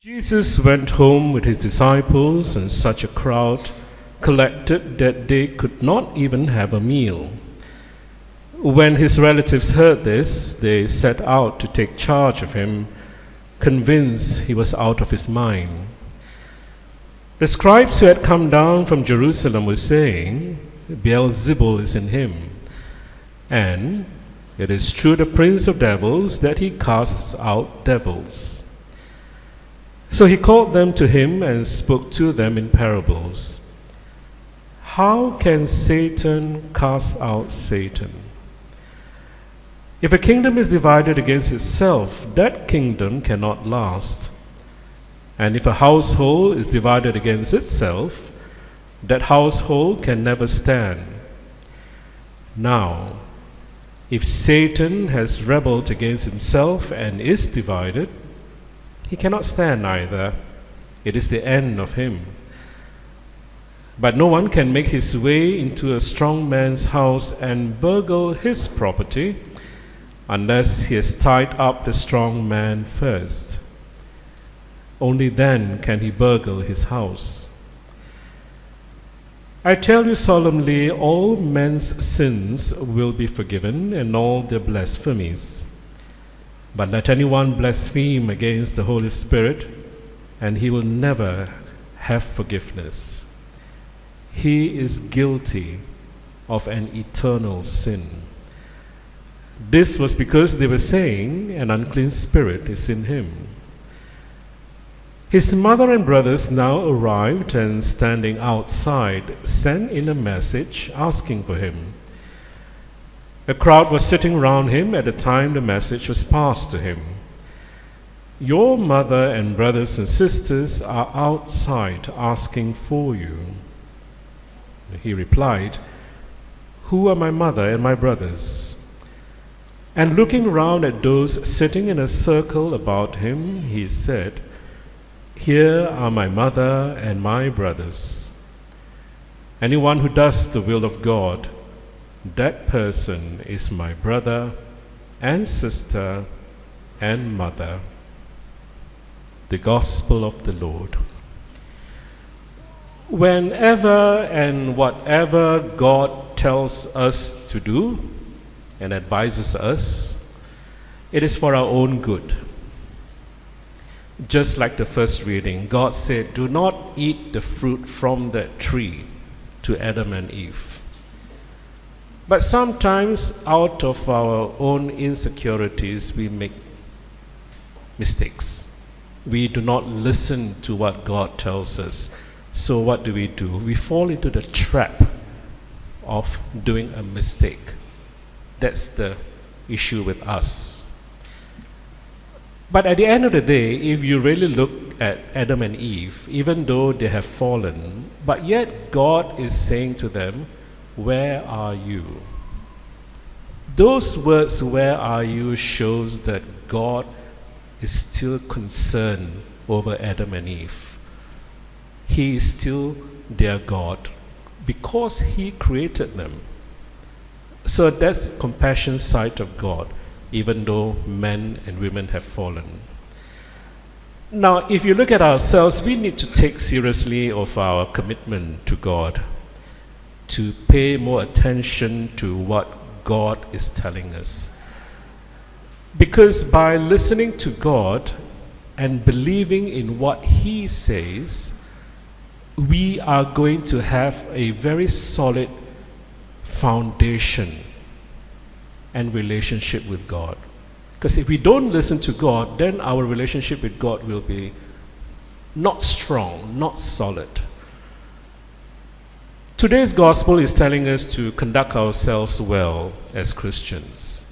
Jesus went home with his disciples, and such a crowd collected that they could not even have a meal. When his relatives heard this, they set out to take charge of him, convinced he was out of his mind. The scribes who had come down from Jerusalem were saying, "Beelzebul is in him, and it is through the prince of devils that he casts out devils." So he called them to him and spoke to them in parables. "How can Satan cast out Satan? If a kingdom is divided against itself, that kingdom cannot last. And if a household is divided against itself, that household can never stand. Now, if Satan has rebelled against himself and is divided, he cannot stand either. It is the end of him. But no one can make his way into a strong man's house and burgle his property unless he has tied up the strong man first. Only then can he burgle his house. I tell you solemnly, all men's sins will be forgiven and all their blasphemies. But let anyone blaspheme against the Holy Spirit, and he will never have forgiveness. He is guilty of an eternal sin." This was because they were saying, "An unclean spirit is in him." His mother and brothers now arrived, and standing outside, sent in a message asking for him. A crowd was sitting round him at the time the message was passed to him. "Your mother and brothers and sisters are outside asking for you." He replied, "Who are my mother and my brothers?" And looking round at those sitting in a circle about him, he said, "Here are my mother and my brothers. Anyone who does the will of God, that person is my brother and sister and mother." The Gospel of the Lord. Whenever and whatever God tells us to do and advises us, it is for our own good. Just like the first reading, God said, "Do not eat the fruit from that tree," to Adam and Eve. But sometimes, out of our own insecurities, we make mistakes. We do not listen to what God tells us. So what do? We fall into the trap of doing a mistake. That's the issue with us. But at the end of the day, if you really look at Adam and Eve, even though they have fallen, but yet God is saying to them, "Where are you?" Those words, "Where are you?" shows that God is still concerned over Adam and Eve. He is still their God because He created them. So that's the compassion side of God, even though men and women have fallen. Now, if you look at ourselves, we need to take seriously of our commitment to God, to pay more attention to what God is telling us. Because by listening to God and believing in what He says, we are going to have a very solid foundation and relationship with God. Because if we don't listen to God, then our relationship with God will be not strong, not solid. Today's gospel is telling us to conduct ourselves well as Christians.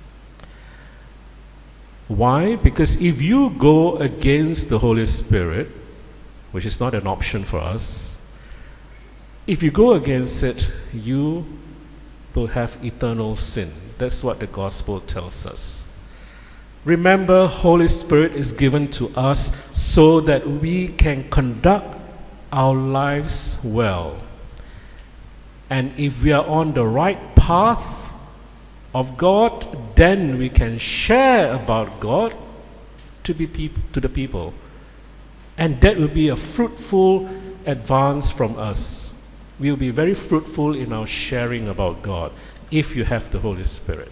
Why? Because if you go against the Holy Spirit, which is not an option for us, if you go against it, you will have eternal sin. That's what the gospel tells us. Remember, Holy Spirit is given to us so that we can conduct our lives well. And if we are on the right path of God, then we can share about God to the people. And that will be a fruitful advance from us. We will be very fruitful in our sharing about God if you have the Holy Spirit.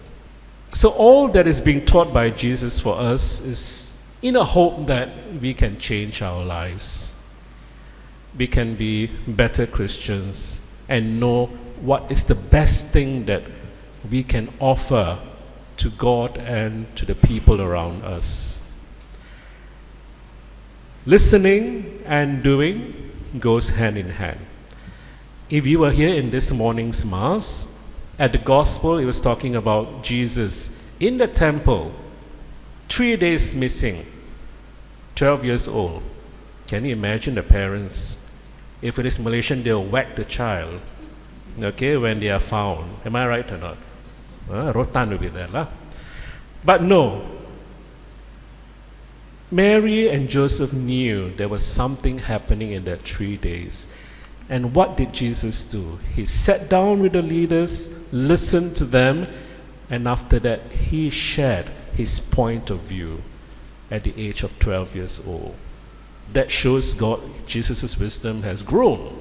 So all that is being taught by Jesus for us is in a hope that we can change our lives. We can be better Christians and know what is the best thing that we can offer to God and to the people around us. Listening and doing goes hand in hand. If you were here in this morning's Mass, at the Gospel it was talking about Jesus in the temple, 3 days missing, 12 years old. Can you imagine the parents? If it is Malaysian, they'll whack the child, okay, when they are found. Am I right or not? Rotan will be there, lah. But no. Mary and Joseph knew there was something happening in that 3 days. And what did Jesus do? He sat down with the leaders, listened to them, and after that, he shared his point of view at the age of 12 years old. That shows Jesus' wisdom has grown.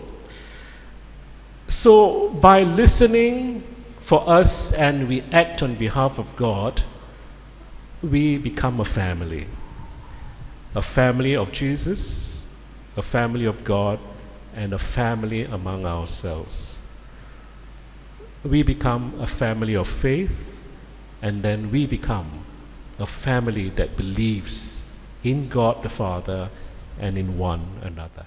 So by listening for us and we act on behalf of God, we become a family. A family of Jesus, a family of God, and a family among ourselves. We become a family of faith, and then we become a family that believes in God the Father and in one another.